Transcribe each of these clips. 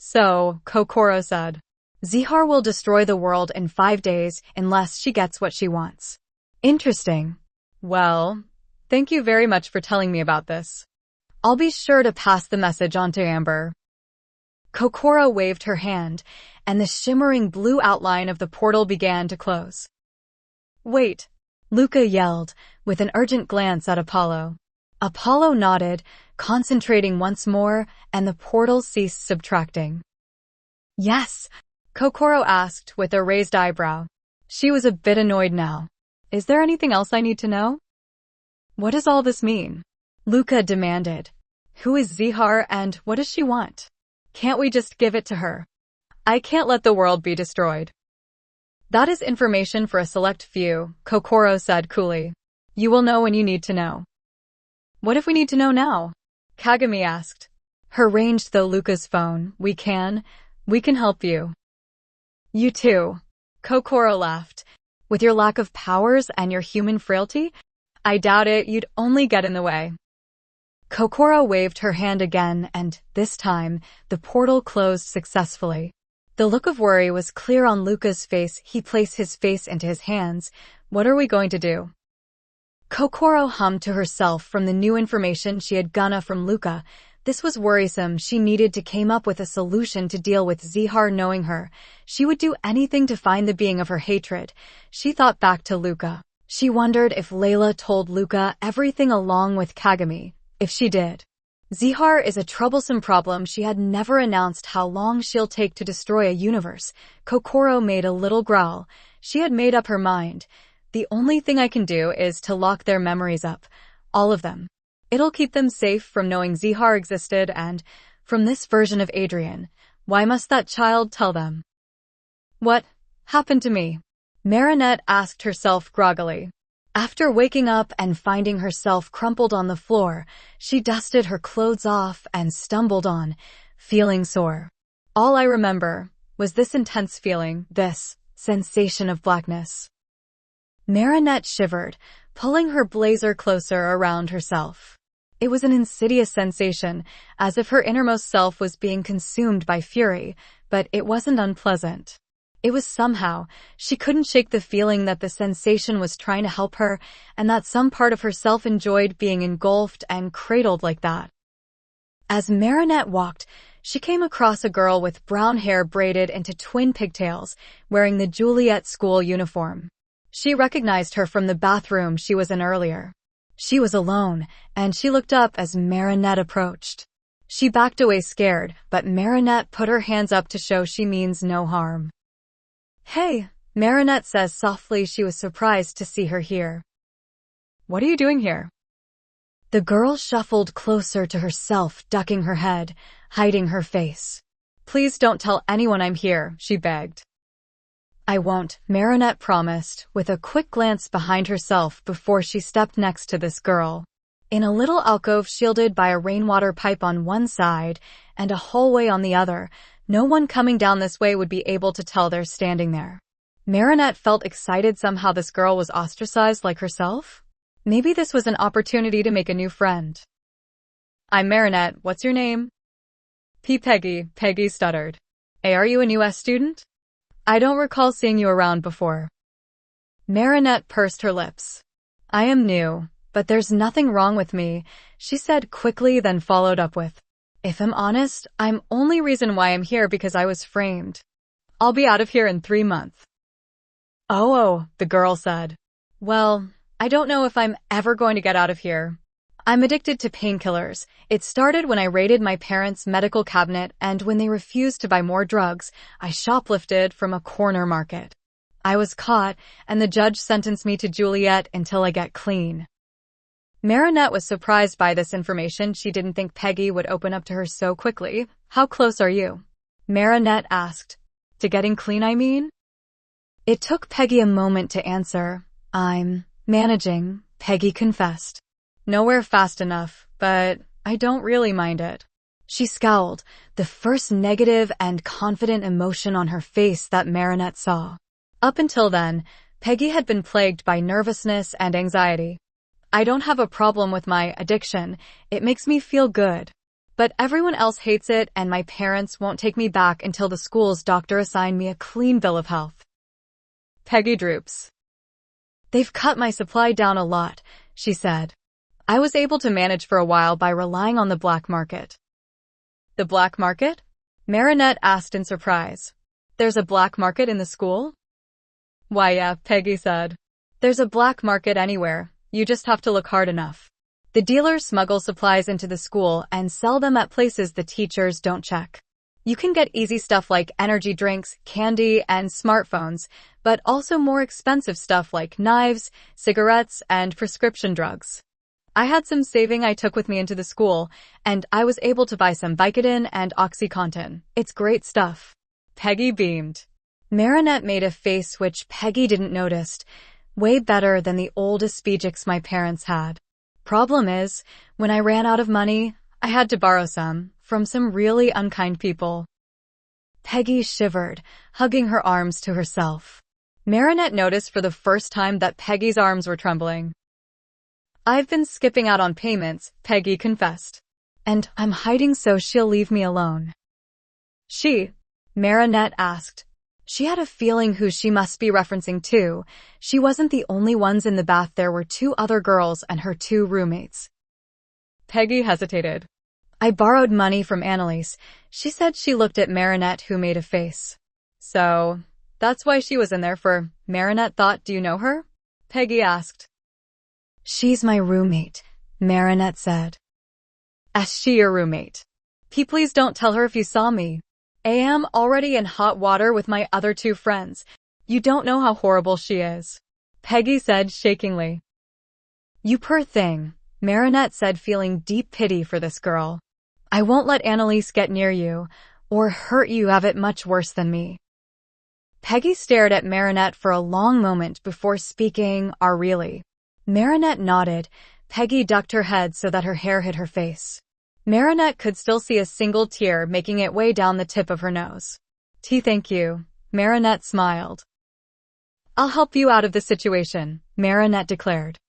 So, Kokoro said, Zihar will destroy the world in 5 days unless she gets what she wants. Interesting. Well, thank you very much for telling me about this. I'll be sure to pass the message on to Amber. Kokoro waved her hand, and the shimmering blue outline of the portal began to close. Wait, Luca yelled, with an urgent glance at Apollo. Apollo nodded, concentrating once more, and the portal ceased subtracting. Yes, Kokoro asked with a raised eyebrow. She was a bit annoyed now. Is there anything else I need to know? What does all this mean? Luca demanded. Who is Zihar and what does she want? Can't we just give it to her? I can't let the world be destroyed. That is information for a select few, Kokoro said coolly. You will know when you need to know. What if we need to know now? Kagami asked. Her ranged though Luca's phone. We can help you. You too. Kokoro laughed. With your lack of powers and your human frailty, I doubt it, you'd only get in the way. Kokoro waved her hand again, and, this time, the portal closed successfully. The look of worry was clear on Luca's face. He placed his face into his hands. What are we going to do? Kokoro hummed to herself from the new information she had gotten from Luca. This was worrisome. She needed to come up with a solution to deal with Zihar knowing her. She would do anything to find the being of her hatred. She thought back to Luca. She wondered if Layla told Luca everything along with Kagami. If she did. Zihar is a troublesome problem. She had never announced how long she'll take to destroy a universe. Kokoro made a little growl. She had made up her mind. The only thing I can do is to lock their memories up. All of them. It'll keep them safe from knowing Zihar existed and from this version of Adrian. Why must that child tell them? What happened to me? Marinette asked herself groggily. After waking up and finding herself crumpled on the floor, she dusted her clothes off and stumbled on, feeling sore. All I remember was this intense feeling, this sensation of blackness. Marinette shivered, pulling her blazer closer around herself. It was an insidious sensation, as if her innermost self was being consumed by fury, but it wasn't unpleasant. It was somehow, she couldn't shake the feeling that the sensation was trying to help her, and that some part of herself enjoyed being engulfed and cradled like that. As Marinette walked, she came across a girl with brown hair braided into twin pigtails, wearing the Juliet school uniform. She recognized her from the bathroom she was in earlier. She was alone, and she looked up as Marinette approached. She backed away scared, but Marinette put her hands up to show she means no harm. Hey, Marinette says softly. She was surprised to see her here. What are you doing here? The girl shuffled closer to herself, ducking her head, hiding her face. Please don't tell anyone I'm here, she begged. I won't, Marinette promised, with a quick glance behind herself before she stepped next to this girl. In a little alcove shielded by a rainwater pipe on one side and a hallway on the other, no one coming down this way would be able to tell they're standing there. Marinette felt excited somehow this girl was ostracized like herself. Maybe this was an opportunity to make a new friend. I'm Marinette, what's your name? Peggy, Peggy stuttered. Hey, are you a new student? I don't recall seeing you around before. Marinette pursed her lips. I am new, but there's nothing wrong with me, she said quickly, then followed up with, if I'm honest, I'm only reason why I'm here because I was framed. I'll be out of here in 3 months. Oh, the girl said. Well, I don't know if I'm ever going to get out of here. I'm addicted to painkillers. It started when I raided my parents' medical cabinet, and when they refused to buy more drugs, I shoplifted from a corner market. I was caught, and the judge sentenced me to Juliet until I get clean. Marinette was surprised by this information. She didn't think Peggy would open up to her so quickly. How close are you? Marinette asked. To getting clean, I mean? It took Peggy a moment to answer. I'm managing, Peggy confessed. Nowhere fast enough, but I don't really mind it. She scowled, the first negative and confident emotion on her face that Marinette saw. Up until then, Peggy had been plagued by nervousness and anxiety. I don't have a problem with my addiction. It makes me feel good. But everyone else hates it and my parents won't take me back until the school's doctor assigned me a clean bill of health. Peggy droops. They've cut my supply down a lot, she said. I was able to manage for a while by relying on the black market. The black market? Marinette asked in surprise. There's a black market in the school? Why yeah, Peggy said. There's a black market anywhere, you just have to look hard enough. The dealers smuggle supplies into the school and sell them at places the teachers don't check. You can get easy stuff like energy drinks, candy, and smartphones, but also more expensive stuff like knives, cigarettes, and prescription drugs. I had some saving I took with me into the school, and I was able to buy some Vicodin and OxyContin. It's great stuff. Peggy beamed. Marinette made a face which Peggy didn't notice. Way better than the old Aspegix my parents had. Problem is, when I ran out of money, I had to borrow some, from some really unkind people. Peggy shivered, hugging her arms to herself. Marinette noticed for the first time that Peggy's arms were trembling. I've been skipping out on payments, Peggy confessed. And I'm hiding so she'll leave me alone. Marinette asked. She had a feeling who she must be referencing too. She wasn't the only ones in the bath. There were 2 other girls and her 2 roommates. Peggy hesitated. I borrowed money from Annalise. She said. She looked at Marinette, who made a face. So, that's why she was in there for, Marinette thought. Do you know her? Peggy asked. She's my roommate, Marinette said. Is she your roommate? Please don't tell her if you saw me. I am already in hot water with my other 2 friends. You don't know how horrible she is. Peggy said shakingly. You poor thing, Marinette said, feeling deep pity for this girl. I won't let Annalise get near you, or hurt you. Have it much worse than me. Peggy stared at Marinette for a long moment before speaking. Are really? Marinette nodded. Peggy ducked her head so that her hair hid her face. Marinette could still see a single tear making its way down the tip of her nose. Thank you, Marinette smiled. I'll help you out of this situation, Marinette declared.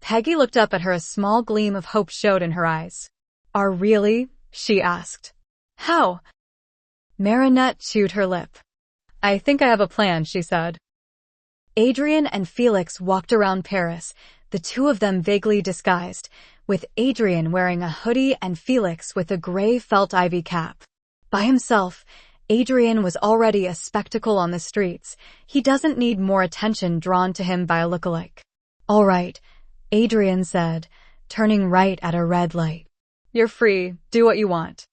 Peggy looked up at her. A small gleam of hope showed in her eyes. Are really? She asked. How? Marinette chewed her lip. I think I have a plan, she said. Adrien and Felix walked around Paris, the 2 of them vaguely disguised, with Adrien wearing a hoodie and Felix with a gray felt ivy cap. By himself, Adrien was already a spectacle on the streets. He doesn't need more attention drawn to him by a lookalike. All right, Adrien said, turning right at a red light. You're free, do what you want.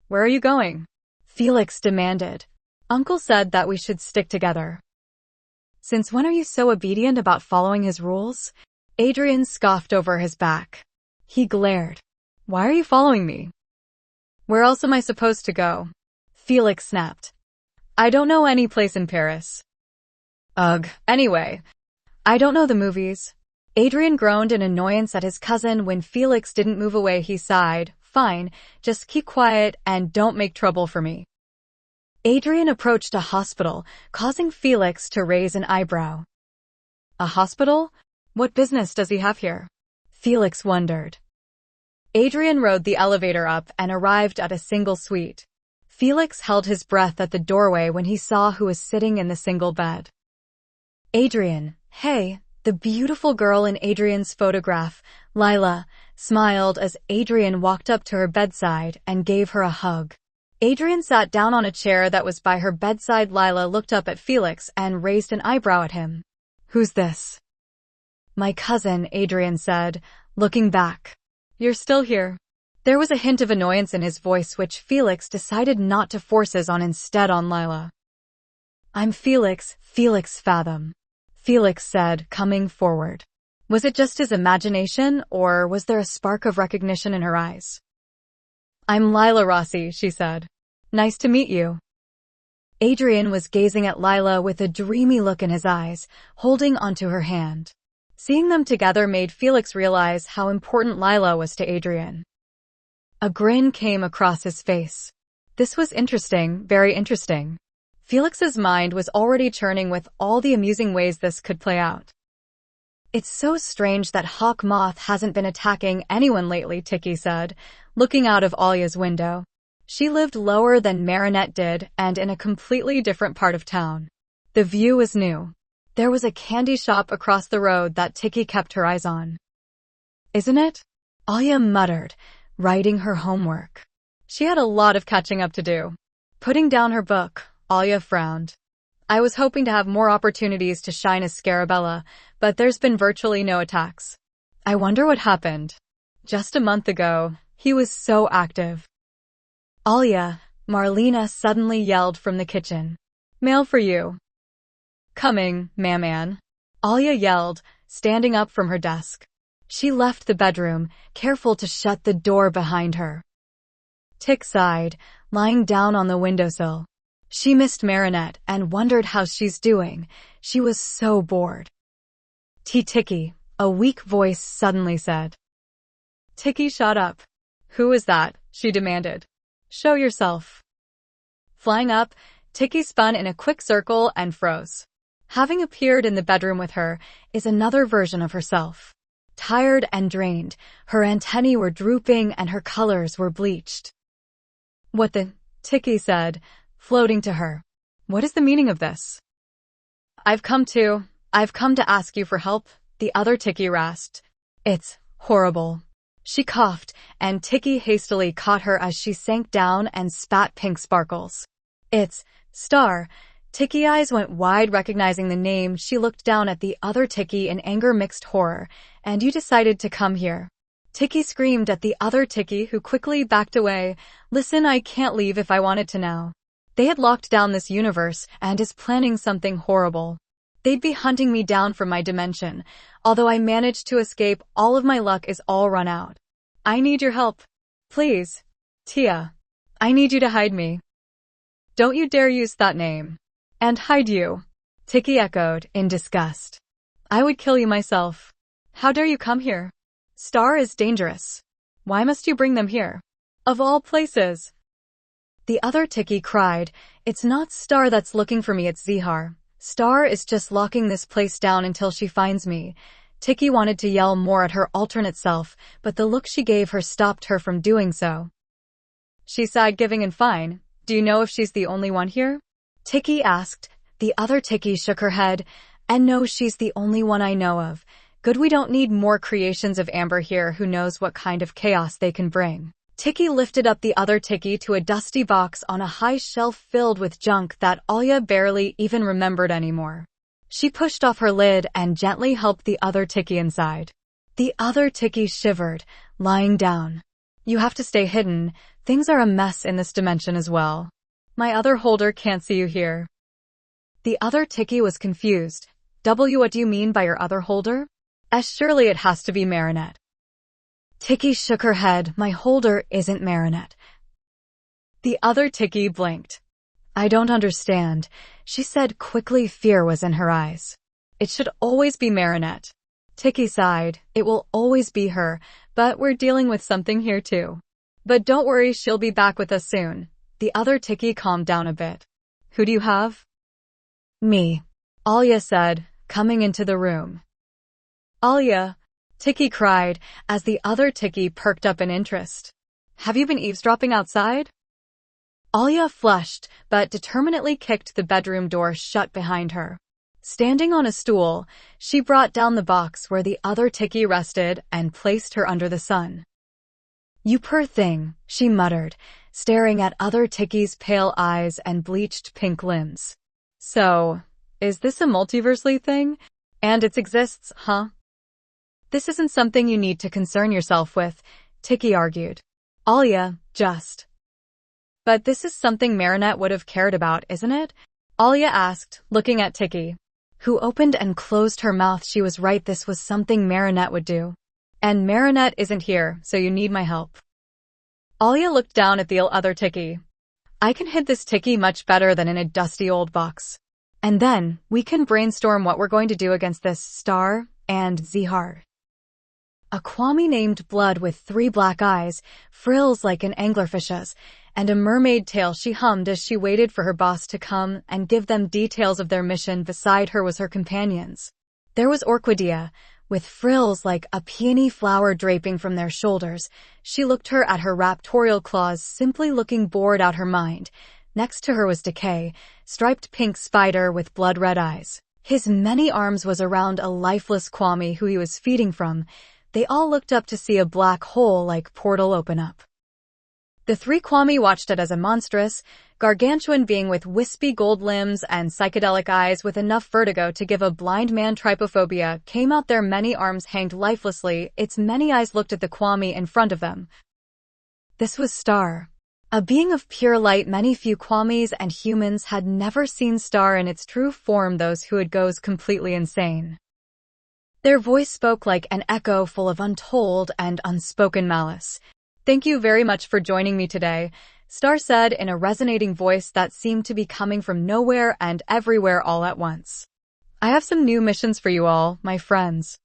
Where are you going? Felix demanded. Uncle said that we should stick together. Since when are you so obedient about following his rules? Adrien scoffed over his back. He glared. Why are you following me? Where else am I supposed to go? Felix snapped. I don't know any place in Paris. Ugh, anyway. I don't know the movies. Adrien groaned in annoyance at his cousin. When Felix didn't move away, he sighed. Fine, just keep quiet and don't make trouble for me. Adrien approached a hospital, causing Felix to raise an eyebrow. A hospital? What business does he have here? Felix wondered. Adrien rode the elevator up and arrived at a single suite. Felix held his breath at the doorway when he saw who was sitting in the single bed. Adrien, hey, the beautiful girl in Adrien's photograph, Lila, smiled as Adrien walked up to her bedside and gave her a hug. Adrien sat down on a chair that was by her bedside. Lila looked up at Felix and raised an eyebrow at him. Who's this? My cousin, Adrien said, looking back. You're still here. There was a hint of annoyance in his voice which Felix decided not to force on, instead on Lila. I'm Felix Fathom, Felix said, coming forward. Was it just his imagination, or was there a spark of recognition in her eyes? I'm Lila Rossi, she said. Nice to meet you. Adrien was gazing at Lila with a dreamy look in his eyes, holding onto her hand. Seeing them together made Felix realize how important Lila was to Adrien. A grin came across his face. This was interesting, very interesting. Felix's mind was already churning with all the amusing ways this could play out. It's so strange that Hawk Moth hasn't been attacking anyone lately, Tiki said, looking out of Alya's window. She lived lower than Marinette did and in a completely different part of town. The view was new. There was a candy shop across the road that Tiki kept her eyes on. Isn't it? Alya muttered, writing her homework. She had a lot of catching up to do. Putting down her book, Alya frowned. I was hoping to have more opportunities to shine as Scarabella, but there's been virtually no attacks. I wonder what happened. Just a month ago, he was so active. Alya, Marlena suddenly yelled from the kitchen. Mail for you. Coming, ma'am. Alya yelled, standing up from her desk. She left the bedroom, careful to shut the door behind her. Tick sighed, lying down on the windowsill. She missed Marinette and wondered how she's doing. She was so bored. Tiki, a weak voice suddenly said. Tiki shot up. Who is that? She demanded. Show yourself. Flying up, Tiki spun in a quick circle and froze. Having appeared in the bedroom with her is another version of herself. Tired and drained, her antennae were drooping and her colors were bleached. What the? Tiki said, floating to her. What is the meaning of this? I've come to ask you for help, the other Tiki rasped. It's horrible. She coughed, and Tiki hastily caught her as she sank down and spat pink sparkles. It's Star. Tiki eyes went wide, recognizing the name. She looked down at the other Tiki in anger mixed horror. And you decided to come here. Tiki screamed at the other Tiki, who quickly backed away. Listen, I can't leave if I wanted to now. They had locked down this universe and is planning something horrible. They'd be hunting me down from my dimension. Although I managed to escape, all of my luck is all run out. I need your help. Please. Tia. I need you to hide me. Don't you dare use that name. And hide you. Tiki echoed, in disgust. I would kill you myself. How dare you come here? Star is dangerous. Why must you bring them here? Of all places. The other Tiki cried, It's not Star that's looking for me, it's Zihar. Star is just locking this place down until she finds me. Tiki wanted to yell more at her alternate self, but the look she gave her stopped her from doing so. She sighed, giving and fine. Do you know if she's the only one here? Tiki asked. The other Tiki shook her head. And no, she's the only one I know of. Good, we don't need more creations of Amber here. Who knows what kind of chaos they can bring. Tiki lifted up the other Tiki to a dusty box on a high shelf filled with junk that Alya barely even remembered anymore. She pushed off her lid and gently helped the other Tiki inside. The other Tiki shivered, lying down. You have to stay hidden. Things are a mess in this dimension as well. My other holder can't see you here. The other Tiki was confused. What do you mean by your other holder? Surely it has to be Marinette. Tiki shook her head. My holder isn't Marinette. The other Tiki blinked. I don't understand, she said quickly. Fear was in her eyes. It should always be Marinette. Tiki sighed. It will always be her, but we're dealing with something here too. But don't worry, she'll be back with us soon. The other Tiki calmed down a bit. Who do you have? Me, Alya said, coming into the room. Alya, Tiki cried, as the other Tiki perked up in interest. Have you been eavesdropping outside? Alya flushed, but determinedly kicked the bedroom door shut behind her. Standing on a stool, she brought down the box where the other Tiki rested and placed her under the sun. You poor thing, she muttered, staring at other Tiki's pale eyes and bleached pink limbs. So, is this a multiversely thing? And it exists, huh? This isn't something you need to concern yourself with, Tiki argued. Alya, just. But this is something Marinette would have cared about, isn't it? Alya asked, looking at Tiki, who opened and closed her mouth. She was right, this was something Marinette would do. And Marinette isn't here, so you need my help. Alya looked down at the other Tiki. I can hide this Tiki much better than in a dusty old box. And then, we can brainstorm what we're going to do against this Star and Zihar. A Kwami named Blood with 3 black eyes, frills like an anglerfish's, and a mermaid tail. She hummed as she waited for her boss to come and give them details of their mission. Beside her was her companions. There was Orquídea, with frills like a peony flower draping from their shoulders. She looked at her raptorial claws, simply looking bored out her mind. Next to her was Decay, striped pink spider with blood-red eyes. His many arms was around a lifeless Kwame who he was feeding from. They all looked up to see a black hole-like portal open up. The three Kwame watched it as a monstrous, gargantuan being with wispy gold limbs and psychedelic eyes with enough vertigo to give a blind man trypophobia came out. Their many arms hanged lifelessly. Its many eyes looked at the Kwame in front of them. This was Star. A being of pure light. Many few Kwames and humans had never seen Star in its true form. Those who had goes completely insane. Their voice spoke like an echo full of untold and unspoken malice. Thank you very much for joining me today, Star said in a resonating voice that seemed to be coming from nowhere and everywhere all at once. I have some new missions for you all, my friends.